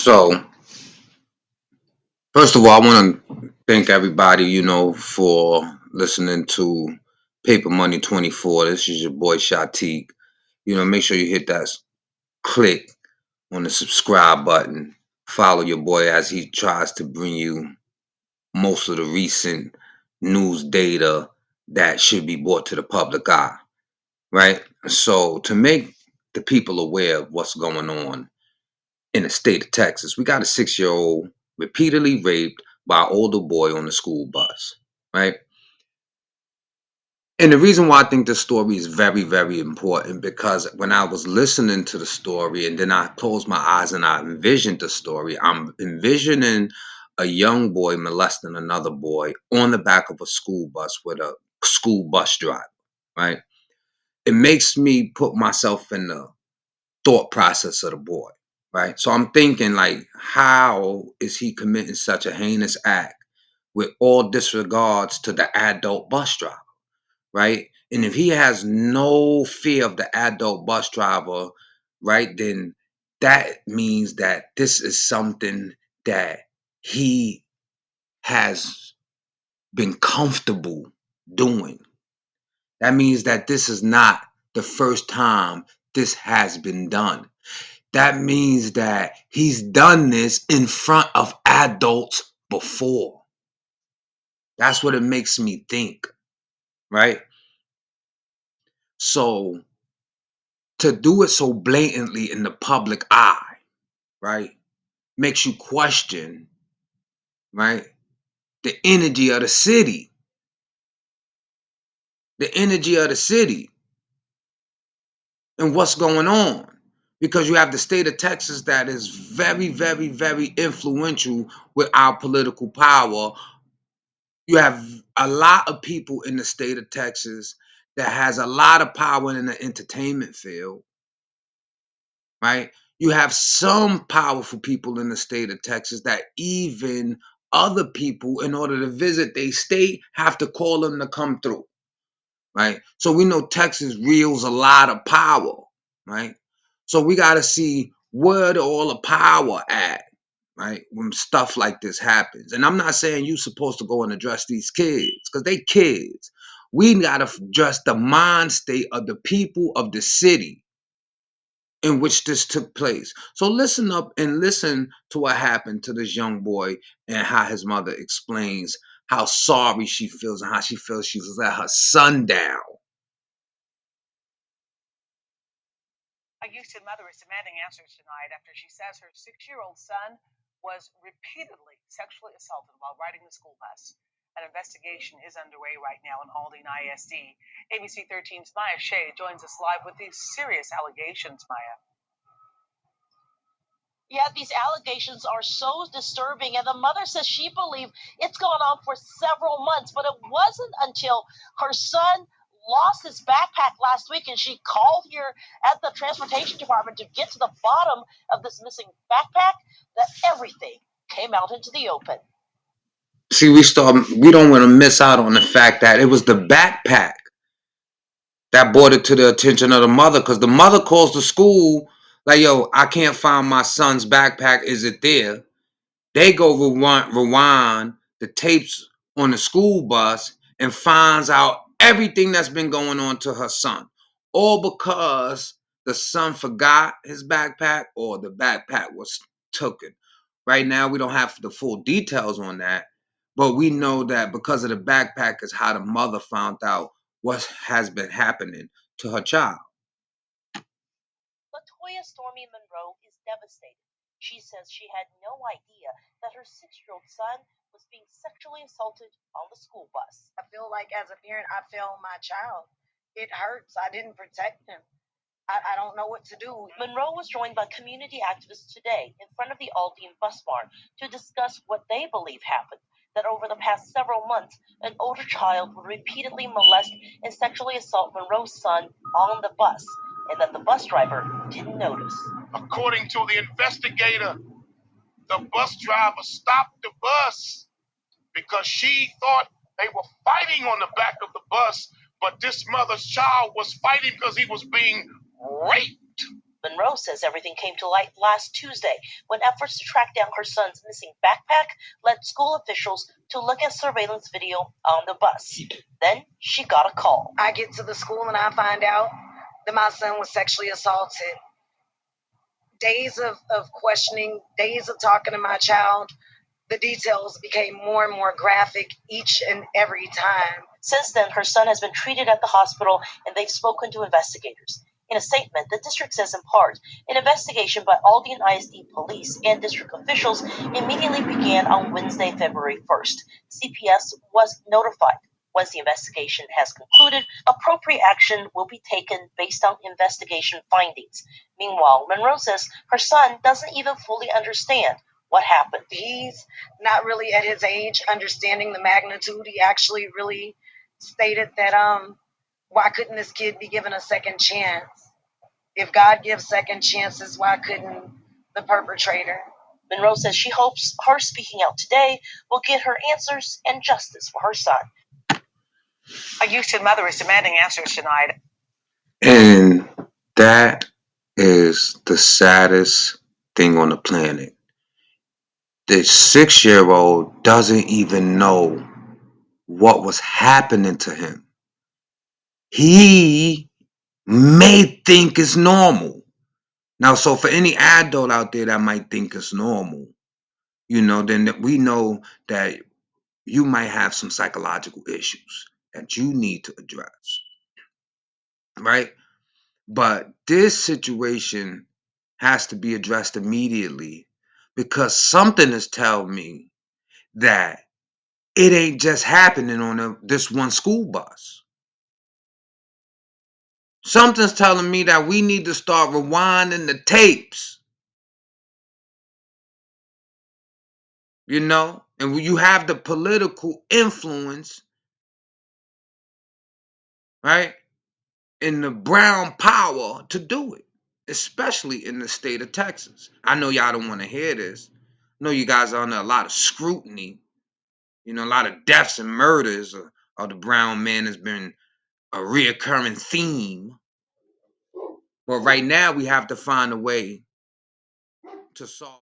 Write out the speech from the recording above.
So, first of all, I want to thank everybody, for listening to Paper Money 24. This is your boy Shatik. Make sure you hit that click on the subscribe button. Follow your boy as he tries to bring you most of the recent news data that should be brought to the public eye, right? So, to make the people aware of what's going on in the state of Texas, we got a 6-year old repeatedly raped by an older boy on the school bus, right? And the reason why I think this story is very, very important because when I was listening to the story and then I closed my eyes and I envisioned the story, I'm envisioning a young boy molesting another boy on the back of a school bus with a school bus driver, right? It makes me put myself in the thought process of the boy, right? So I'm thinking, like, how is he committing such a heinous act with all disregards to the adult bus driver, right? And if he has no fear of the adult bus driver, right, then that means that this is something that he has been comfortable doing. That means that this is not the first time this has been done. That means that he's done this in front of adults before. That's what it makes me think, right? So to do it so blatantly in the public eye, right, makes you question, right, the energy of the city, the energy of the city and what's going on. Because you have the state of Texas that is very, very, very influential with our political power. You have a lot of people in the state of Texas that has a lot of power in the entertainment field, right? You have some powerful people in the state of Texas that even other people, in order to visit their state, have to call them to come through, right? So we know Texas wields a lot of power, right? So we got to see where all the power at, right? When stuff like this happens. And I'm not saying you're supposed to go and address these kids because they kids. We got to address the mind state of the people of the city in which this took place. So listen up and listen to what happened to this young boy and how his mother explains how sorry she feels and how she feels she was let her son down. A Houston mother is demanding answers tonight after she says her 6-year-old son was repeatedly sexually assaulted while riding the school bus. An investigation is underway right now in Aldine ISD. ABC 13's Maya Shea joins us live with these serious allegations, Maya. Yeah, these allegations are so disturbing. And the mother says she believed it's gone on for several months, but it wasn't until her son lost his backpack last week and she called here at the transportation department to get to the bottom of this missing backpack that everything came out into the open. See, we don't want to miss out on the fact that it was the backpack that brought it to the attention of the mother because the mother calls the school like, yo, I can't find my son's backpack. Is it there? They go rewind the tapes on the school bus and finds out everything that's been going on to her son. All because the son forgot his backpack or the backpack was taken. Right now, we don't have the full details on that, but we know that because of the backpack is how the mother found out what has been happening to her child. Latoya Stormy Monroe is devastated. She says she had no idea that her 6-year-old son was being sexually assaulted on the school bus. I feel like as a parent, I failed my child. It hurts. I didn't protect him. I don't know what to do. Monroe was joined by community activists today in front of the Aldine bus barn to discuss what they believe happened. That over the past several months, an older child would repeatedly molest and sexually assault Monroe's son on the bus, and that the bus driver didn't notice. According to the investigator, the bus driver stopped the bus because she thought they were fighting on the back of the bus, but this mother's child was fighting because he was being raped. Monroe says everything came to light last Tuesday when efforts to track down her son's missing backpack led school officials to look at surveillance video on the bus. Then she got a call. I get to the school and I find out that my son was sexually assaulted. Days of questioning, days of talking to my child, the details became more and more graphic each and every time. Since then, her son has been treated at the hospital and they've spoken to investigators. In a statement, the district says in part, an investigation by Aldine ISD police and district officials immediately began on Wednesday, February 1st. CPS was notified. Once the investigation has concluded, appropriate action will be taken based on investigation findings. Meanwhile, Monroe says her son doesn't even fully understand what happened. He's not really at his age understanding the magnitude. He actually really stated that why couldn't this kid be given a second chance? If God gives second chances, why couldn't the perpetrator? Monroe says she hopes her speaking out today will get her answers and justice for her son. A Houston mother is demanding answers tonight. And that is the saddest thing on the planet. The 6 year old doesn't even know what was happening to him. He may think it's normal. Now, so for any adult out there that might think it's normal, then we know that you might have some psychological issues that you need to address, right? But this situation has to be addressed immediately because something is telling me that it ain't just happening on this one school bus. Something's telling me that we need to start rewinding the tapes, and when you have the political influence, right, and the brown power to do it, especially in the state of Texas. I know y'all don't want to hear this. I know you guys are under a lot of scrutiny. A lot of deaths and murders of the brown man has been a reoccurring theme. But right now, we have to find a way to solve.